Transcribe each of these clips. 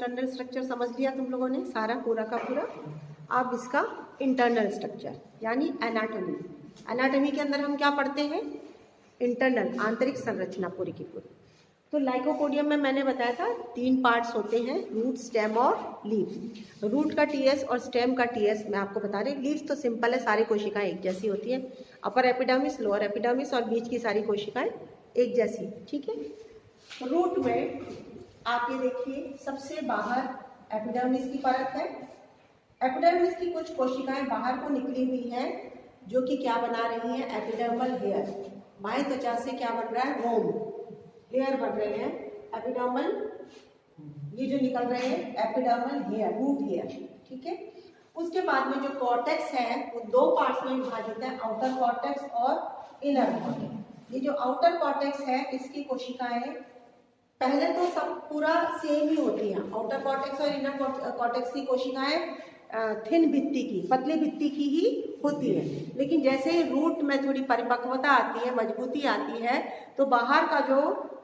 External structure समझ लिया तुम लोगों ने सारा पूरा का पूरा। अब इसका इंटरनल स्ट्रक्चर यानी एनाटॉमी। एनाटॉमी के अंदर हम क्या पढ़ते हैं? इंटरनल, आंतरिक संरचना पूरी की पूरी। तो लाइकोपोडियम में मैंने बताया था 3 पार्ट्स होते हैं, रूट, स्टेम और लीफ। रूट का टीएस और स्टेम का टीएस मैं आपको बता रही। लीफ तो सिंपल है, सारी कोशिकाएं एक जैसी होती है, अपर एपिडर्मिस, लोअर एपिडर्मिस और बीच की सारी कोशिकाएं एक जैसी, ठीक है। रूट में आप ये देखिए सबसे बाहर एपिडर्मिस की परत है। एपिडर्मिस की कुछ कोशिकाएं बाहर को निकली हुई हैं जो कि क्या बना रही है? Epidermal hair. बाह्य त्वचा से क्या बन रहा है? रोम, हेयर बन रहे हैं एपिडर्मल, ये जो निकल रहे हैं एपिडर्मल हेयर, रूट हेयर, ठीक है। उसके बाद में जो कॉर्टेक्स है वो 2 पार्ट्स में विभाजित है, आउटर कॉर्टेक्स और इनर कॉर्टेक्स। ये जो आउटर कॉर्टेक्स है इसकी कोशिकाएं पहले तो सब पूरा सेम ही होती हैं। आउटर कॉर्टेक्स और इनर कॉर्टेक्स की कोशिकाएं थिन भित्ति की, पतली भित्ति की ही होती है, लेकिन जैसे ही रूट में थोड़ी परिपक्वता आती है, मजबूती आती है, तो बाहर का जो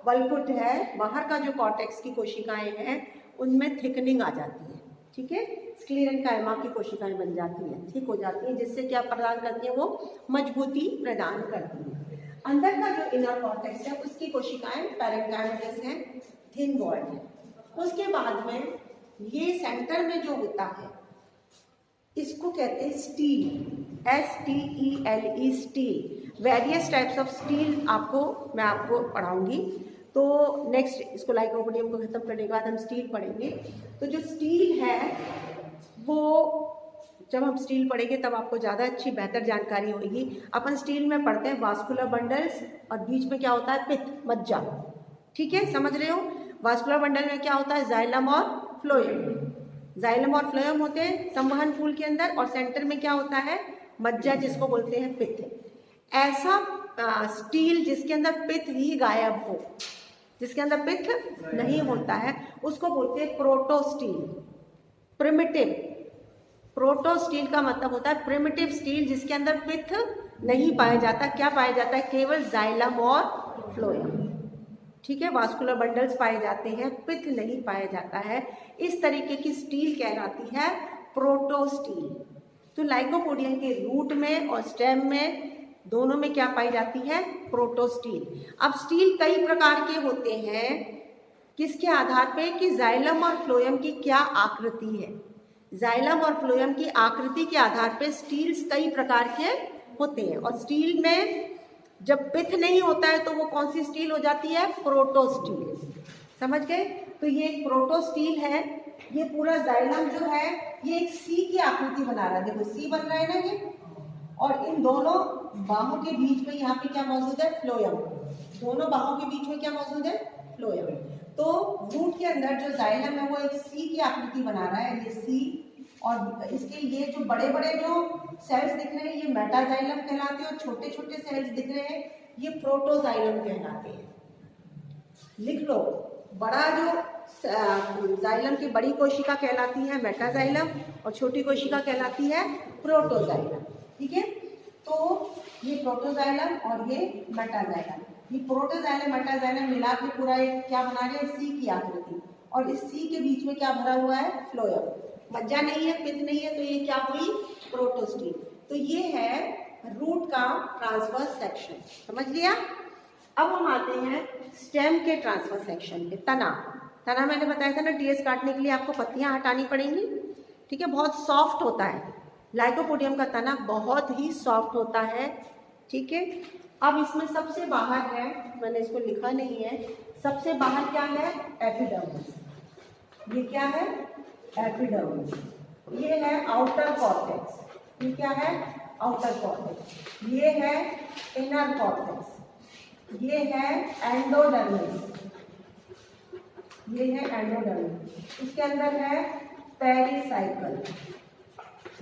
बलकुट है, बाहर का जो कॉर्टेक्स की कोशिकाएं हैं उनमें थिकनिंग आ जाती है, ठीक है। स्क्लेरेन्काइमा की कोशिकाएं बन जाती हैं, ठीक हो जाती हैं, जिससे क्या प्रदान करती हैं? वो मजबूती प्रदान करती हैं। अंदर का जो इनर कॉर्टेक्स है उसकी कोशिकाएं पैरेन्काइमस हैं, थिन वॉल्ड है। उसके बाद में ये सेंटर में जो होता है इसको कहते हैं steel, STELE, steel. Various types of steel मैं आपको पढ़ाऊंगी। तो नेक्स्ट इसको लाइकोपोडियम को खत्म करने के बाद हम स्टील पढ़ेंगे। तो जो स्टील है वो जब हम स्टील पढ़ेंगे तब आपको ज़्यादा अच्छी बेहतर जानकारी होगी। अपन स्टील में पढ़ते हैं वास्कुलर बंडल्स और बीच में क्या होता है? पित्त, मज्जा, ठीक है, समझ रहे हो। वास्कुलर बंडल में क्या होता है? जाइलम और फ्लोएम। जाइलम और फ्लोएम होते हैं संवहन पूल के अंदर, और सेंटर में क्या होता है? मज्जा, जिसको बोलते हैं पित्त। ऐसा स्टील जिसके अंदर पित्त ही गायब हो, जिसके अंदर पित्त नहीं होता है, उसको बोलते हैं प्रोटोस्टील, प्रिमिटिव। प्रोटोस्टील का मतलब होता है प्रिमिटिव स्टील, जिसके अंदर पित्त नहीं पाया जाता। क्या पाया जाता है? केवल जाइलम और फ्लोएम, ठीक है। वास्कुलर बंडल्स पाए जाते हैं, पित्त नहीं पाया जाता है। इस तरीके की स्टील कहलाती है प्रोटोस्टील। तो लाइकोपोडियम के रूट में और स्टेम में दोनों में क्या पाई जाती है? प्रोटोस्टील। अब स्टील कई प्रकार के होते हैं, किसके आधार पे? कि जाइलम और फ्लोएम की क्या आकृति है। जाइलम और फ्लोएम की आकृति के आधार पे स्टील्स कई प्रकार के होते हैं, और स्टील में जब पित्त नहीं होता है तो वो कौन सी स्टील हो जाती है? प्रोटोस्टील, समझ गए। तो ये एक प्रोटोस्टील है। ये पूरा जाइलम जो है ये एक सी की आकृति बना रहा है, देखो सी बन रहा है ना ये, और इन दोनों बाहों के बीच में यहाँ पे क्या मौजूद है? फ्लोएम। दोनों बाहों के बीच में क्या मौजूद है? फ्लोएम। तो रूट के अंदर जो जाइलम है वो एक सी की आकृति बना रहा है, ये सी, और इसके ये जो बड़े बड़े जो सेल्स दिख रहे हैं ये मेटाजाइलम कहलाते हैं, और छोटे छोटे सेल्स दिख रहे हैं ये प्रोटोजाइलम कहलाते हैं। लिख लो, बड़ा जो जाइलम की बड़ी कोशिका कहलाती है मेटाजाइलम, और छोटी कोशिका कहलाती है प्रोटोजाइलम, ठीक है। तो ये प्रोटोजाइलम और ये मेटाजाइलम, ये प्रोटोजाइलम मेटाजाइलम मिला के पूरा एक क्या बना रहे हैं? सी की आकृति, और इस सी के बीच में क्या भरा हुआ है? फ्लोएम। मज्जा नहीं है, पित्त नहीं है, तो ये क्या हुई? प्रोटोस्टील। तो ये है रूट का ट्रांसवर्स सेक्शन, समझ लिया। अब हम आते हैं स्टेम के ट्रांसवर्स सेक्शन पे। तना मैंने बताया था ना, टीएस काटने के लिए आपको पत्तियां हटानी पड़ेंगी, ठीक है। बहुत सॉफ्ट होता है लाइकोपोडियम का तना, बहुत ही सॉफ्ट होता है, ठीक है। अब इसमें सबसे बाहर है, मैंने इसको लिखा नहीं है, सबसे बाहर क्या है? एपिडर्मिस। ये क्या है? एपिडर्मिस। ये है आउटर कॉर्टेक्स। ये क्या है? Outer cortex. ये है इनर कॉर्टेक्स। ये है एंडोडर्मिस। ये है एंडोडर्मिस। इसके अंदर है पेरिसाइकल।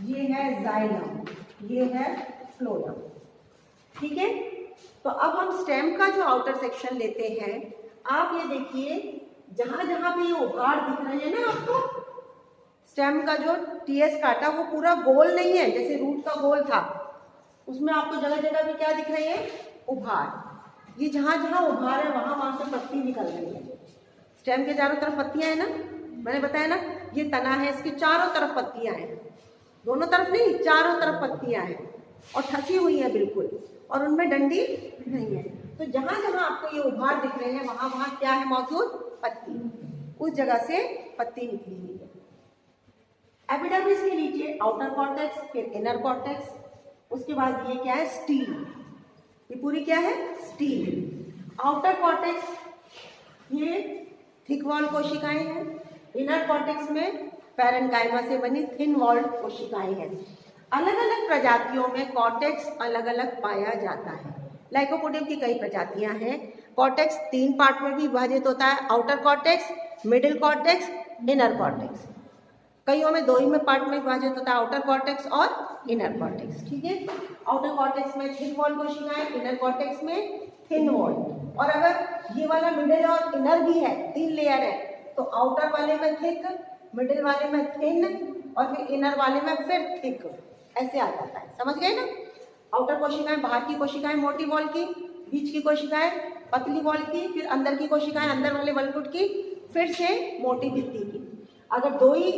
ये है जाइलम। ये है फ्लोएम, ठीक है। तो अब हम स्टेम का जो आउटर सेक्शन लेते हैं, आप ये देखिए जहां जहां पे ये उभाड़ दिख रहे हैं ना आपको, स्टेम का जो टीएस काटा वो पूरा गोल नहीं है जैसे रूट का गोल था, उसमें आपको जगह जगह पे क्या दिख रही है? उभाड़। ये जहां जहां उभाड़ है वहां से पत्ती निकल रही है। स्टेम के चारों तरफ पत्तियां है ना, मैंने बताया ना, ये तना है, इसके चारों तरफ पत्तियां हैं, दोनों तरफ नहीं, चारों तरफ पत्तियां हैं और ठसी हुई है बिल्कुल, और उनमें डंडी नहीं है। तो जहां जहां आपको ये उभार दिख रहे हैं वहां वहां क्या है मौजूद? पत्ती, उस जगह से पत्ती निकली हुई है। एपिडर्मिस के नीचे आउटर कॉर्टेक्स, फिर इनर कॉर्टेक्स, उसके बाद ये क्या है? स्टील। ये पूरी क्या है? स्टील। आउटर कॉर्टेक्स ये थिक वॉल कोशिकाएं हैं, इनर कॉर्टेक्स में पैरेन्काइमा से बनी थिन वॉल्ड कोशिकाएं हैं। अलग अलग प्रजातियों में कॉर्टेक्स अलग अलग पाया जाता है। लाइकोपोडियम की कई प्रजातियां हैं। कॉर्टेक्स 3 पार्ट में भी विभाजित होता है, outer cortex, middle cortex, inner cortex. कईयों में 2 ही में पार्ट में विभाजित होता है, आउटर कॉर्टेक्स और इनर कॉर्टेक्स। ठीक है, आउटर कॉर्टेक्स में थिक वॉल कोशिकाएं, इनर कॉर्टेक्स में थिन वॉल। और अगर ये वाला मिडिल और इनर भी है, 3 लेयर है, तो आउटर वाले में थिक, मिडिल वाले में थिन और फिर इनर वाले में फिर थिक, ऐसे आ जाता है। समझ गए ना? आउटर कोशिकाएं बाहर की कोशिकाएं मोटी वॉल की, बीच की कोशिकाएं पतली वॉल की, फिर अंदर की कोशिकाएं अंदर वाले वलकुट की, फिर से मोटी भित्ति की। अगर 2 ही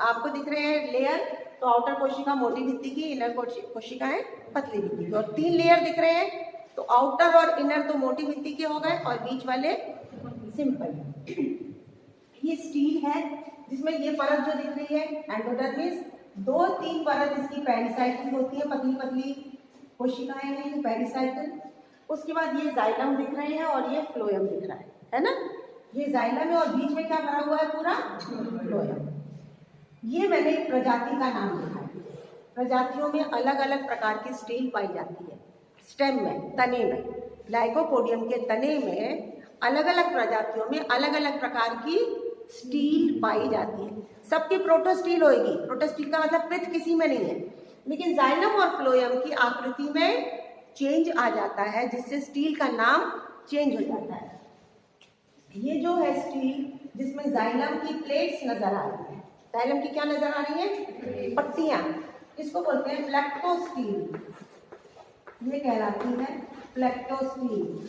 आपको दिख रहे हैं लेयर, तो आउटर कोशिका मोटी भित्ति की, इनर कोशिकाएं पतली भित्ति की। और 3 लेयर दिख रहे हैं, तो आउटर और इनर तो मोटी भित्ति के हो गए और बीच वाले सिंपल। ये स्टील है जिसमें ये परत जो दिख रही है एंडोडर्मिस, 2-3 परत इसकी पेरिसाइकिल होती है, पतली पतली कोशिकाएं हैं ये पेरिसाइकिल। उसके बाद ये जाइलम दिख रहे हैं और ये फ्लोएम दिख रहा है ना? ये जाइलम है और बीच में क्या भरा हुआ है? पूरा फ्लोएम। ये मैंने प्रजाति का नाम लिखा है। प्रजातियों में अलग अलग प्रकार की स्टील पाई जाती है। स्टेम में, तने में, लाइकोपोडियम के तने में अलग अलग प्रजातियों में अलग अलग प्रकार की स्टील पाई जाती है। सबकी प्रोटोस्टील होगी। प्रोटोस्टील का मतलब पृथ किसी में नहीं है, लेकिन जाइलम और फ्लोएम की आकृति में चेंज आ जाता है, जिससे स्टील का नाम चेंज हो जाता है। ये जो है स्टील, जिसमें जाइलम की प्लेट्स नजर आ रही है। जाइलम की क्या नजर आ रही है? पट्टियां। इसको बोलते हैं फ्लेक्टोस्टील। ये कहलाती है फ्लेक्टोस्टील।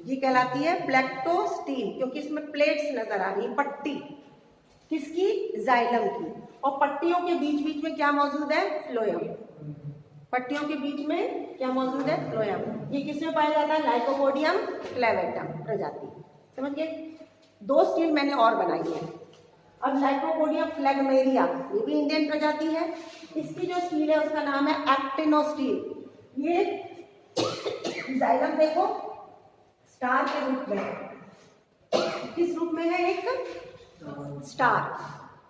ये कहलाती है फ्लेक्टोस्टील, क्योंकि इसमें प्लेट्स नजर आ रही है, पट्टी किसकी? जाइलम की। और पट्टियों के बीच बीच में क्या मौजूद है? फ्लोएम। पट्टियों के बीच में क्या मौजूद है? फ्लोएम। ये किसमें पाया जाता है? लाइकोपोडियम क्लेवेटम प्रजाति। समझ गए? 2 स्टील मैंने और बनाई है। अब लाइकोपोडियम फ्लेगमेरिया, ये भी इंडियन प्रजाति है। इसकी जो स्टील है उसका नाम है एक्टिनोस्टील। ये जाइलम देखो स्टार के रूप में, किस रूप में है? एक स्टार,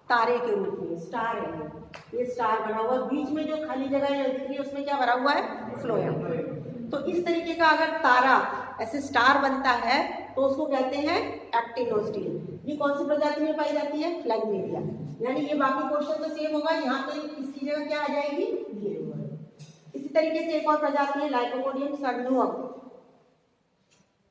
तारे के रूप में स्टार है। ये स्टार बना हुआ, बीच में जो खाली जगह दिख रही है उसमें क्या भरा हुआ है? फ्लोएम। तो इस तरीके का अगर तारा ऐसे स्टार बनता है तो उसको कहते हैं एक्टिनोस्टील। ये कौन सी प्रजाति में पाई जाती है? फ्लेगमेरिया। यानी ये बाकी क्वेश्चन तो सेम होगा, यहाँ पे इसकी जगह क्या आ जाएगी? ये। इसी तरीके से एक और प्रजाति है लाइकोपोडियम सर्नुअम,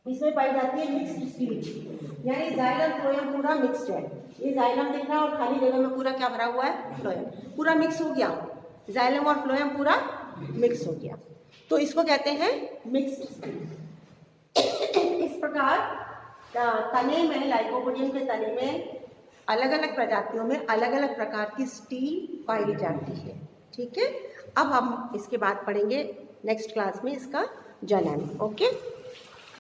इसमें पाई जाती है मिक्स्ड स्टील। यानी जाइलम फ्लोएम पूरा मिक्स्ड है। ये जाइलम दिख रहा है और खाली जगह में पूरा क्या भरा हुआ है? फ्लोएम। पूरा मिक्स हो गया, जाइलम और फ्लोएम पूरा मिक्स हो गया, तो इसको कहते हैं मिक्स्ड स्टील। इस प्रकार तने में, लाइकोपोडियम के तने में अलग अलग प्रजातियों में अलग अलग प्रकार की स्टील पाई जाती है। ठीक है, अब हम इसके बाद पढ़ेंगे नेक्स्ट क्लास में इसका जनन। ओके।